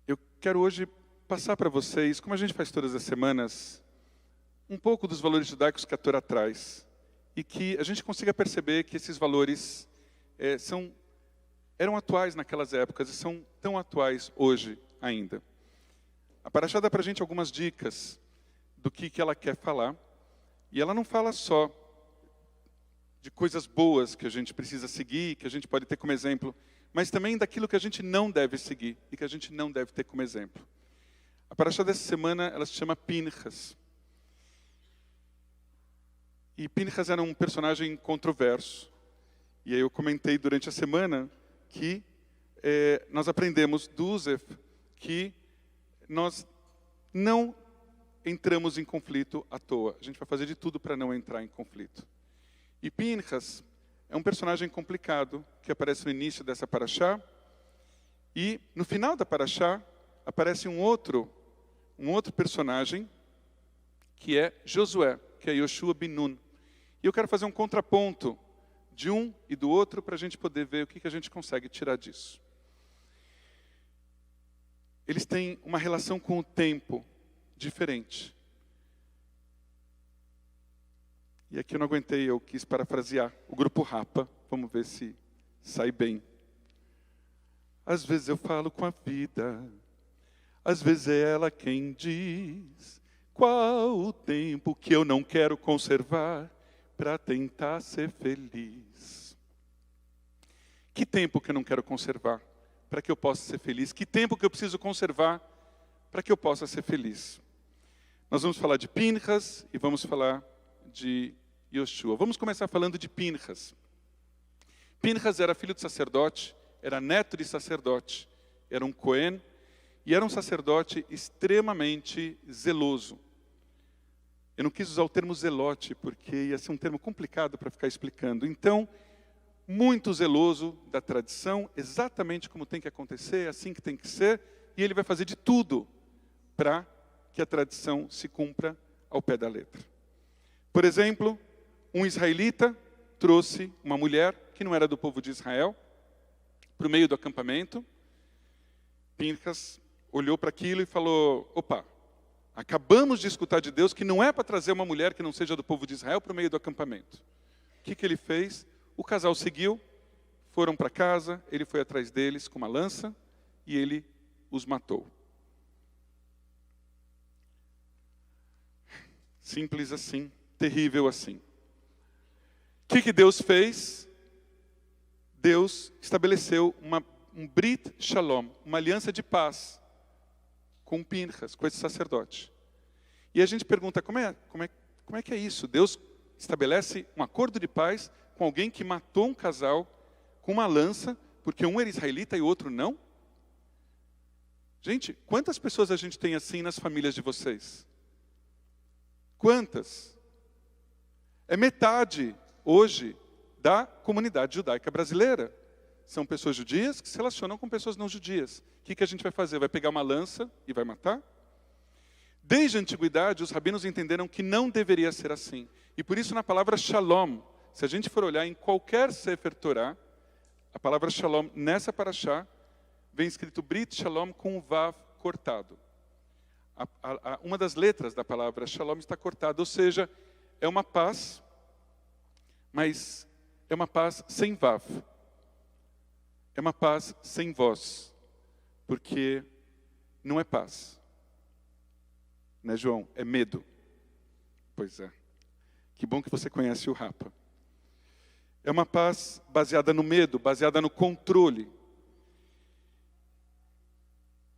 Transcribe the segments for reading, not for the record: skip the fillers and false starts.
Eu quero hoje passar para vocês, como a gente faz todas as semanas, um pouco dos valores judaicos que a Torá traz. E que a gente consiga perceber que esses valores eram atuais naquelas épocas e são tão atuais hoje ainda. A Parashá dá para a gente algumas dicas do que ela quer falar. E ela não fala só de coisas boas que a gente precisa seguir, que a gente pode ter como exemplo, mas também daquilo que a gente não deve seguir e que a gente não deve ter como exemplo. A Parashá dessa semana, ela se chama Pinchas. E Pinchas era um personagem controverso. E aí eu comentei durante a semana que nós aprendemos do Uzef que nós não entramos em conflito à toa. A gente vai fazer de tudo para não entrar em conflito. E Pinchas é um personagem complicado que aparece no início dessa Parashá. E no final da Parashá aparece um outro personagem que é Josué, que é Yoshua bin Nun. E eu quero fazer um contraponto de um e do outro para a gente poder ver o que a gente consegue tirar disso. Eles têm uma relação com o tempo diferente. E aqui eu não aguentei, eu quis parafrasear o grupo Rapa. Vamos ver se sai bem. Às vezes eu falo com a vida, às vezes é ela quem diz qual o tempo que eu não quero conservar para tentar ser feliz. Que tempo que eu não quero conservar para que eu possa ser feliz? Que tempo que eu preciso conservar para que eu possa ser feliz? Nós vamos falar de Pinchas e vamos falar de Yoshua. Vamos começar falando de Pinchas. Pinchas era filho de sacerdote, era neto de sacerdote, era um Cohen e era um sacerdote extremamente zeloso. Eu não quis usar o termo zelote, porque ia ser um termo complicado para ficar explicando. Então, muito zeloso da tradição, exatamente como tem que acontecer, assim que tem que ser, e ele vai fazer de tudo para que a tradição se cumpra ao pé da letra. Por exemplo, um israelita trouxe uma mulher que não era do povo de Israel para o meio do acampamento. Pinchas olhou para aquilo e falou: opa, acabamos de escutar de Deus que não é para trazer uma mulher que não seja do povo de Israel para o meio do acampamento. O que ele fez? O casal seguiu, foram para casa, ele foi atrás deles com uma lança e ele os matou. Simples assim, terrível assim. O que Deus fez? Deus estabeleceu um Brit Shalom, uma aliança de paz com Pinchas, com esse sacerdote. E a gente pergunta, como é que é isso? Deus estabelece um acordo de paz com alguém que matou um casal com uma lança, porque um era israelita e o outro não? Gente, quantas pessoas a gente tem assim nas famílias de vocês? Quantas? É metade, hoje, da comunidade judaica brasileira. São pessoas judias que se relacionam com pessoas não judias. O que a gente vai fazer? Vai pegar uma lança e vai matar? Desde a antiguidade, os rabinos entenderam que não deveria ser assim. E por isso, na palavra shalom, se a gente for olhar em qualquer Sefer Torah, a palavra shalom nessa parashá, vem escrito Brit Shalom com o Vav cortado. Uma das letras da palavra shalom está cortada, ou seja, é uma paz, mas é uma paz sem Vav. É uma paz sem voz, porque não é paz. Né, João? É medo. Pois é. Que bom que você conhece o Rapa. É uma paz baseada no medo, baseada no controle.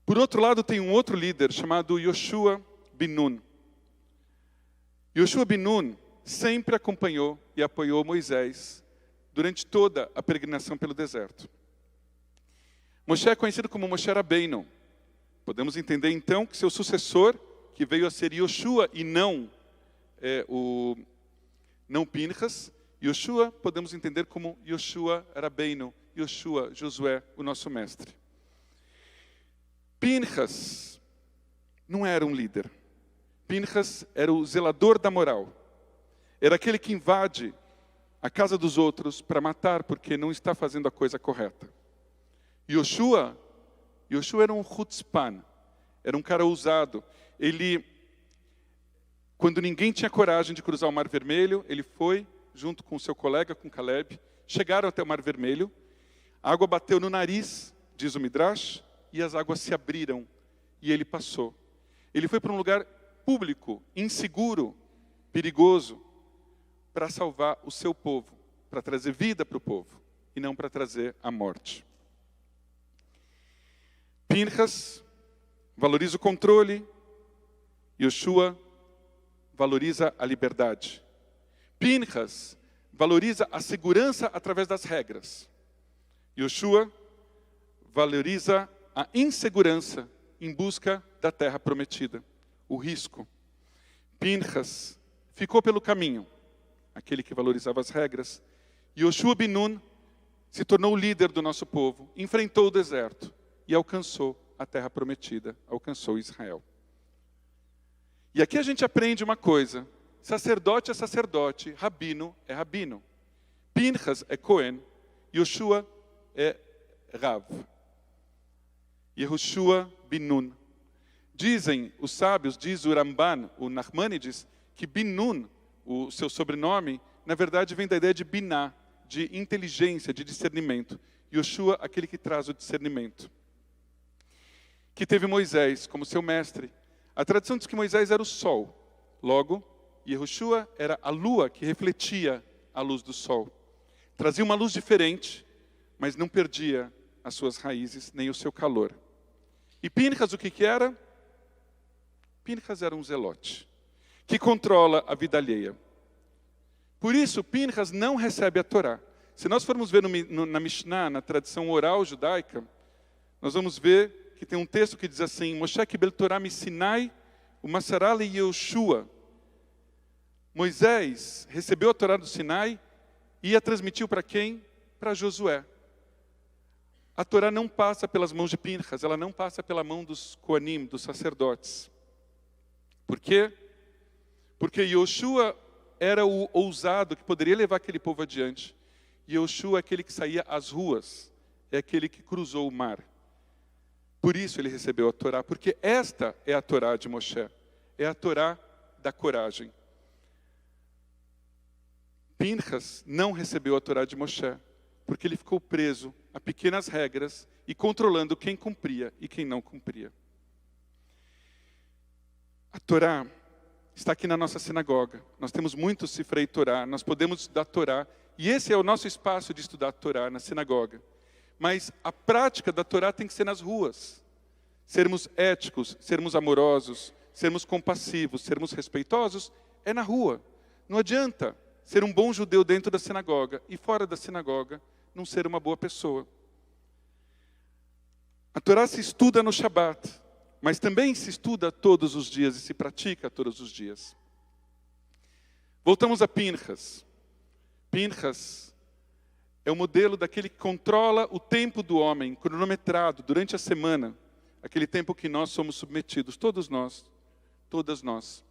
Por outro lado, tem um outro líder chamado Yoshua bin Nun. Yoshua bin Nun sempre acompanhou e apoiou Moisés durante toda a peregrinação pelo deserto. Moshe é conhecido como Moshe Rabbeinu. Podemos entender então que seu sucessor, que veio a ser Yoshua e não Pinchas, Yoshua podemos entender como Yoshua Rabbeinu, Yoshua, Josué, o nosso mestre. Pinchas não era um líder. Pinchas era o zelador da moral. Era aquele que invade a casa dos outros para matar porque não está fazendo a coisa correta. Yoshua Yoshua era um chutzpan, era um cara ousado. Ele, quando ninguém tinha coragem de cruzar o Mar Vermelho, ele foi, junto com seu colega, com Caleb, chegaram até o Mar Vermelho, a água bateu no nariz, diz o Midrash, e as águas se abriram, e ele passou. Ele foi para um lugar público, inseguro, perigoso, para salvar o seu povo, para trazer vida para o povo, e não para trazer a morte. Pinchas valoriza o controle, Yoshua valoriza a liberdade. Pinchas valoriza a segurança através das regras. Yoshua valoriza a insegurança em busca da terra prometida, o risco. Pinchas ficou pelo caminho, aquele que valorizava as regras. Yoshua bin Nun se tornou o líder do nosso povo, enfrentou o deserto e alcançou a terra prometida, alcançou Israel. E aqui a gente aprende uma coisa: sacerdote é sacerdote, rabino é rabino. Pinchas é Cohen, Yoshua é Rav. Yehoshua bin Nun. Dizem os sábios, diz o Ramban, o Nachmanides, que bin Nun, o seu sobrenome, na verdade vem da ideia de biná, de inteligência, de discernimento. Yoshua, aquele que traz o discernimento. Que teve Moisés como seu mestre. A tradição diz que Moisés era o sol. Logo, Yehoshua era a lua que refletia a luz do sol. Trazia uma luz diferente, mas não perdia as suas raízes, nem o seu calor. E Pinchas o que era? Pinchas era um zelote, que controla a vida alheia. Por isso, Pinchas não recebe a Torá. Se nós formos ver na Mishnah, na tradição oral judaica, nós vamos ver que tem um texto que diz assim: Moshe kibel Torá misinai umasará le Yehoshua. Moisés recebeu a Torá do Sinai e a transmitiu para quem? Para Josué. A Torá não passa pelas mãos de Pinchas, ela não passa pela mão dos Koanim, dos sacerdotes. Por quê? Porque Yoshua era o ousado que poderia levar aquele povo adiante. Yoshua é aquele que saía às ruas, é aquele que cruzou o mar. Por isso ele recebeu a Torá, porque esta é a Torá de Moshe, é a Torá da coragem. Pinchas não recebeu a Torá de Moshe, porque ele ficou preso a pequenas regras e controlando quem cumpria e quem não cumpria. A Torá está aqui na nossa sinagoga. Nós temos muitos Sifrei Torá, nós podemos estudar Torá, e esse é o nosso espaço de estudar Torá na sinagoga. Mas a prática da Torá tem que ser nas ruas. Sermos éticos, sermos amorosos, sermos compassivos, sermos respeitosos, é na rua. Não adianta ser um bom judeu dentro da sinagoga e fora da sinagoga não ser uma boa pessoa. A Torá se estuda no Shabat, mas também se estuda todos os dias e se pratica todos os dias. Voltamos a Pinchas. Pinchas é o modelo daquele que controla o tempo do homem, cronometrado durante a semana, aquele tempo que nós somos submetidos, todos nós, todas nós.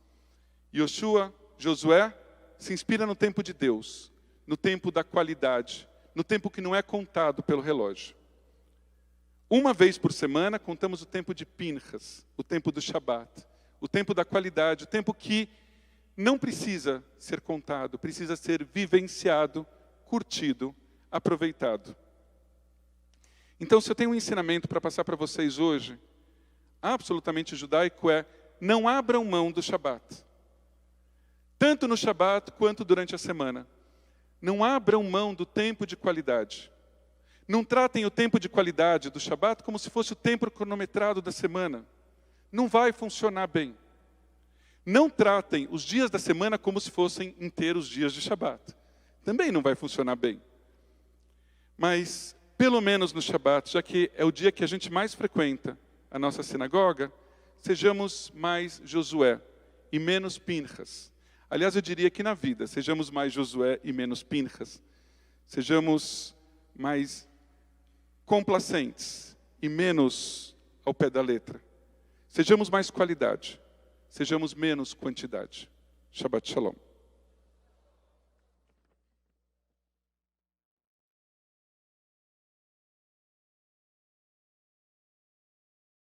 Yoshua, Josué, se inspira no tempo de Deus, no tempo da qualidade, no tempo que não é contado pelo relógio. Uma vez por semana, contamos o tempo de Pinchas, o tempo do Shabat, o tempo da qualidade, o tempo que não precisa ser contado, precisa ser vivenciado, curtido, aproveitado. Então, se eu tenho um ensinamento para passar para vocês hoje, absolutamente judaico, é: não abram mão do Shabat. Tanto no Shabat quanto durante a semana. Não abram mão do tempo de qualidade. Não tratem o tempo de qualidade do Shabat como se fosse o tempo cronometrado da semana. Não vai funcionar bem. Não tratem os dias da semana como se fossem inteiros dias de Shabat. Também não vai funcionar bem. Mas, pelo menos no Shabat, já que é o dia que a gente mais frequenta a nossa sinagoga, sejamos mais Josué e menos Pinchas. Aliás, eu diria que na vida, sejamos mais Josué e menos Pinchas. Sejamos mais complacentes e menos ao pé da letra. Sejamos mais qualidade, sejamos menos quantidade. Shabbat Shalom.